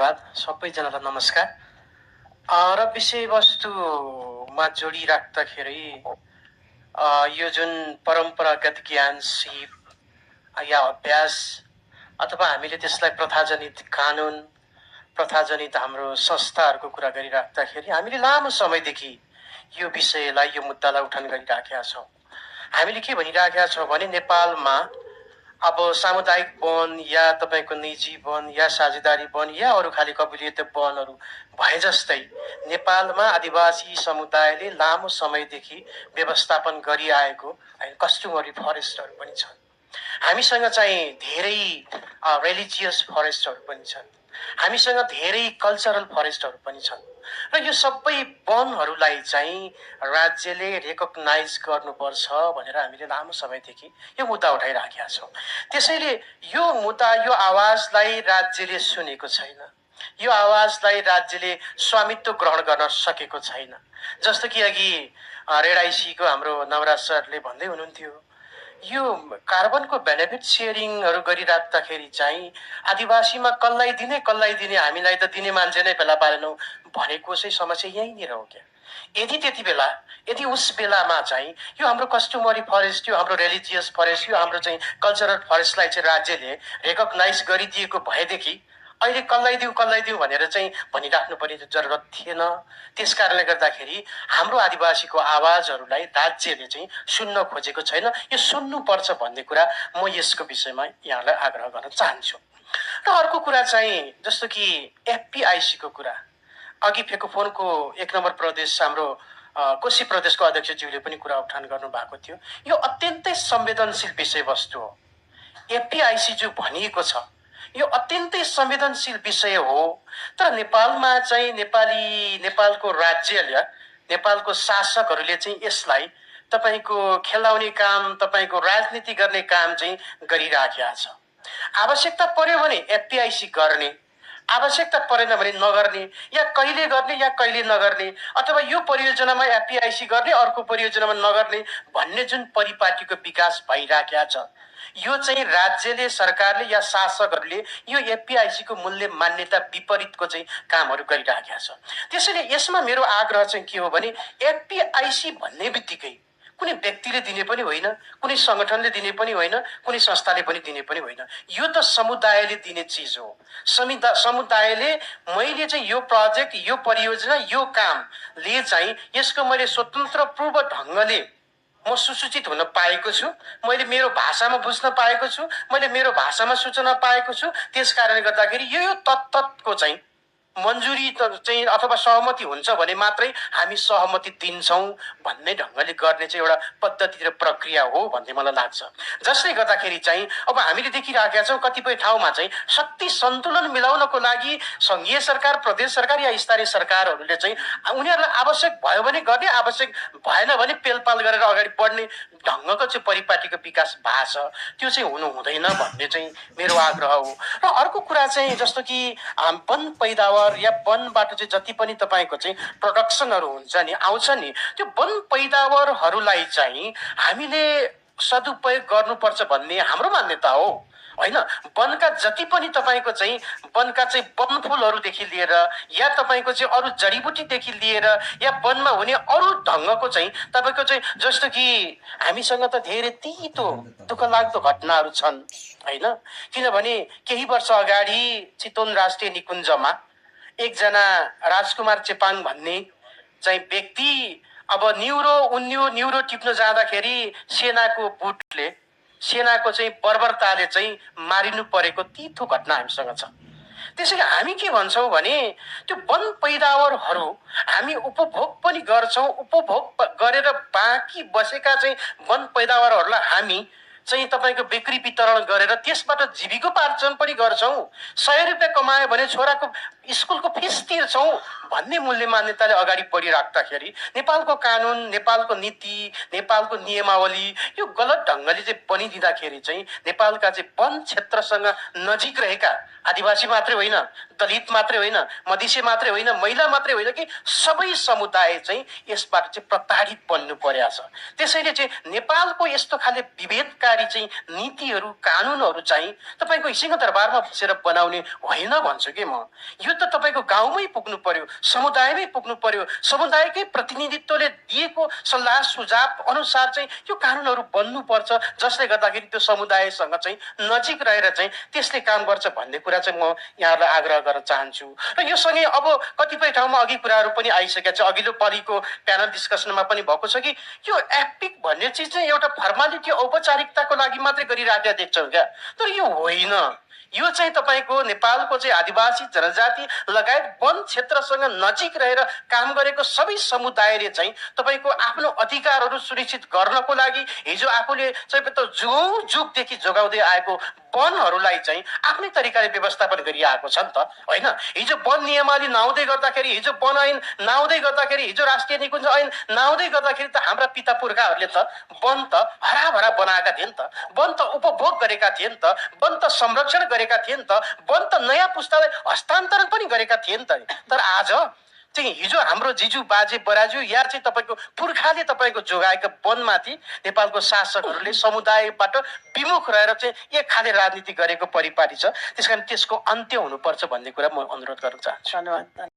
धन्यवाद। सबैजनालाई नमस्कार। र विषयवस्तुमा जोडिराख्दाखेरि यो जुन परम्परागत ज्ञान सिप या अभ्यास अथवा हामीले त्यसलाई प्रथाजनित कानुन, प्रथाजनित हाम्रो संस्थाहरूको कुरा गरिराख्दाखेरि हामीले लामो समयदेखि यो विषयलाई, यो मुद्दालाई उठान गरिराखेका छौँ। हामीले के भनिराखेका छौँ भने नेपालमा अब सामुदायिक वन या तपाईँको निजी वन या साझेदारी वन या अरू खाली कबुलियत वनहरू भए जस्तै नेपालमा आदिवासी समुदायले लामो समयदेखि व्यवस्थापन गरिआएको कस्टमरी फरेस्टहरू पनि छन्। हामीसँग चाहिँ धेरै रिलिजियस फरेस्टहरू पनि छन्। हामीसँग धेरै कल्चरल फरेस्टहरू पनि छन् र यो सबै वनहरूलाई चाहिँ राज्यले रेकग्नाइज गर्नुपर्छ भनेर हामीले लामो समयदेखि यो मुद्दा उठाइराखेका छौँ। त्यसैले यो मुद्दा, यो आवाजलाई राज्यले सुनेको छैन। यो आवाजलाई राज्यले स्वामित्व ग्रहण गर्न सकेको छैन। जस्तो कि अघि रेडाइसीको हाम्रो नवराज सरले भन्दै हुनुहुन्थ्यो, यो कार्बनको बेनिफिट सेयरिङहरू गरिराख्दाखेरि चाहिँ आदिवासीमा कसलाई दिने हामीलाई त दिने मान्छे नै फेला पारेनौँ भनेको चाहिँ समस्या यहीँनिर हो क्या। यदि त्यति बेला, यदि उस बेलामा चाहिँ यो हाम्रो कस्टमरी फरेस्ट, यो हाम्रो रिलिजियस फरेस्ट, यो हाम्रो चाहिँ कल्चरल फरेस्टलाई चाहिँ राज्यले रेकग्नाइज गरिदिएको भएदेखि अहिले कसलाई दिउँ भनेर चाहिँ भनिराख्नु पर्ने जरुरत थिएन। त्यस कारणले गर्दाखेरि हाम्रो आदिवासीको आवाजहरूलाई राज्यले चाहिँ सुन्न खोजेको छैन। यो सुन्नुपर्छ भन्ने कुरा म यसको विषयमा यहाँलाई आग्रह गर्न चाहन्छु। र अर्को कुरा चाहिँ जस्तो कि एफपीआईसीको कुरा, अघि फेकोफोनको 1 नम्बर प्रदेश हाम्रो कोशी प्रदेशको अध्यक्षज्यूले पनि कुरा उठान गर्नु भएको थियो। यो अत्यन्तै संवेदनशील विषयवस्तु हो। एफपीआईसी जो भनिएको छ यो अत्यन्तै संवेदनशील विषय हो। तर नेपालमा चाहिँ नेपालको राज्यले, नेपालको शासकहरूले चाहिँ यसलाई तपाईँको खेलाउने काम, तपाईँको राजनीति गर्ने काम चाहिँ गरिराखेका छ। आवश्यकता पर्यो भने एफपीआईसी गर्ने, आवश्यकता परेन भने नगर्ने, या कहिले गर्ने या कहिले नगर्ने, अथवा यो परियोजनामा एफपीआईसी गर्ने अर्को परियोजनामा नगर्ने भन्ने जुन परिपाटीको विकास भइराखेको छ, यो चाहिँ राज्यले, सरकारले या शासकहरूले यो एफपीआईसीको मूल्य मान्यता विपरीतको चाहिँ कामहरू गरिराखेका छ। त्यसैले यसमा मेरो आग्रह चाहिँ के हो भने एफपीआईसी भन्ने बित्तिकै कुनै व्यक्तिले दिने पनि होइन, कुनै सङ्गठनले दिने पनि होइन, कुनै संस्थाले पनि दिने पनि होइन। यो त समुदायले दिने चिज हो। समुदायले मैले चाहिँ यो प्रोजेक्ट, यो परियोजना, यो कामले चाहिँ यसको मैले स्वतन्त्र पूर्व ढङ्गले म सुसूचित हुन पाएको छु, मैले मेरो भाषामा बुझ्न पाएको छु, मैले मेरो भाषामा सूचना पाएको छु। त्यस कारणले गर्दाखेरि यो तत्ततको चाहिँ मन्जुरी चाहिँ अथवा सहमति हुन्छ भने मात्रै हामी सहमति दिन्छौँ भन्ने ढङ्गले गर्ने चाहिँ एउटा पद्धति र प्रक्रिया हो भन्ने मलाई लाग्छ। जसले गर्दाखेरि चाहिँ अब हामीले देखिराखेका छौँ कतिपय ठाउँमा चाहिँ शक्ति सन्तुलन मिलाउनको लागि सङ्घीय सरकार, प्रदेश सरकार या स्थानीय सरकारहरूले चाहिँ उनीहरूलाई आवश्यक भयो भने गर्ने, आवश्यक भएन भने पेलपाल गरेर अगाडि बढ्ने ढङ्गको चाहिँ परिपाटीको विकास भएको छ। त्यो चाहिँ हुनु हुँदैन भन्ने चाहिँ मेरो आग्रह हो। र अर्को कुरा चाहिँ जस्तो कि वन पैदावार या वनबाट चाहिँ जति पनि तपाईँको चाहिँ प्रोडक्सनहरू हुन्छ नि, आउँछ नि, त्यो वन पैदावारहरूलाई चाहिँ हामीले सदुपयोग गर्नुपर्छ भन्ने हाम्रो मान्यता हो होइन। वनका जति पनि तपाईँको चाहिँ वनका चाहिँ वनफुलहरूदेखि लिएर या तपाईँको चाहिँ अरू जडीबुटीदेखि लिएर या वनमा हुने अरू ढङ्गको चाहिँ तपाईँको चाहिँ जस्तो कि हामीसँग त धेरै तितो दुःखलाग्दो घटनाहरू छन् होइन। किनभने केही वर्ष अगाडि चितवन राष्ट्रिय निकुञ्जमा एकजना राजकुमार चेपाङ भन्ने चाहिँ व्यक्ति अब न्युरो टिप्न जाँदाखेरि सेनाको बुटले, सेनाको चाहिँ बर्बरताले चाहिँ मारिनु परेको तितो घटना हामीसँग छ। त्यसैले हामी के भन्छौँ भने त्यो वन पैदावारहरू हामी उपभोग पनि गर्छौँ, उपभोग गरेर बाँकी बसेका चाहिँ वन पैदावारहरूलाई हामी चाहिँ तपाईँको बिक्री वितरण गरेर त्यसबाट जीविकोपार्जन पनि गर्छौँ। 100 रुपियाँ कमायो भने छोराको स्कुलको फिस तिर्छौँ भन्ने मूल्य मान्यताले अगाडि बढिराख्दाखेरि नेपालको कानुन, नेपालको नीति, नेपालको नियमावली यो गलत ढङ्गले चाहिँ बनिदिँदाखेरि चाहिँ नेपालका चाहिँ वन क्षेत्रसँग नजिक रहेका आदिवासी मात्रै होइन, दलित मात्रै होइन, मधेसी मात्रै होइन, महिला मात्रै होइन कि सबै समुदाय चाहिँ यसबाट चाहिँ प्रताडित बन्नु परेको छ। त्यसैले चाहिँ नेपालको यस्तो खाले विभेदकारी चाहिँ नीतिहरू, कानुनहरू चाहिँ तपाईँको सिंहदरबारमा बसेर बनाउने होइन भन्छु कि म। यो त तपाईँको गाउँमै पुग्नु पर्यो, समुदायमै पुग्नु पर्यो, समुदायकै प्रतिनिधित्वले दिएको सल्लाह सुझाव अनुसार चाहिँ यो कानुनहरू बन्नुपर्छ, जसले गर्दाखेरि त्यो समुदायसँग चाहिँ नजिक रहेर चाहिँ त्यसले काम गर्छ भन्ने कुरा चाहिँ म यहाँहरूलाई आग्रह गर्न चाहन्छु। र यो सँगै अब कतिपय ठाउँमा अघि कुराहरू पनि आइसकेका छ, अघिल्लो पालिको प्यानल डिस्कसनमा पनि भएको छ कि यो एपिक भन्ने चिज चाहिँ एउटा फर्मालिटी, औपचारिकताको लागि मात्रै गरिराखेका देख्छौँ क्या, तर यो होइन। यो चाहिँ तपाईँको नेपालको चाहिँ आदिवासी जनजाति लगायत वन क्षेत्रसँग नजिक रहेर काम गरेको सबै समुदायले चाहिँ तपाईँको आफ्नो अधिकारहरू सुनिश्चित गर्नको लागि हिजो आफूले चाहिँ जुगौँ जुगदेखि जोगाउँदै आएको वनहरूलाई चाहिँ आफ्नै तरिकाले व्यवस्थापन गरिआएको छ नि त, होइन? हिजो वन नियमावली नआउँदै गर्दाखेरि, हिजो वन ऐन नआउँदै गर्दाखेरि, हिजो राष्ट्रिय निकुञ्ज ऐन नआउँदै गर्दाखेरि त हाम्रा पिता पुर्खाहरूले त वन त हराभरा बनाएका थिए नि त, वन त उपभोग गरेका थिए नि त, वन त संरक्षण गरेका थिए नि त, वन त नयाँ पुस्तालाई हस्तान्तरण पनि गरेका थिए नि त। तर आज चाहिँ हिजो हाम्रो जिजु बाजे बराजु या चाहिँ तपाईँको पुर्खाले तपाईँको जोगाएका वनमाथि नेपालको शासकहरूले समुदायबाट विमुख रहेर चाहिँ एक खाले राजनीति गरेको परिपाटी छ। त्यस कारण त्यसको अन्त्य हुनुपर्छ भन्ने कुरा म अनुरोध गर्न चाहन्छु। धन्यवाद।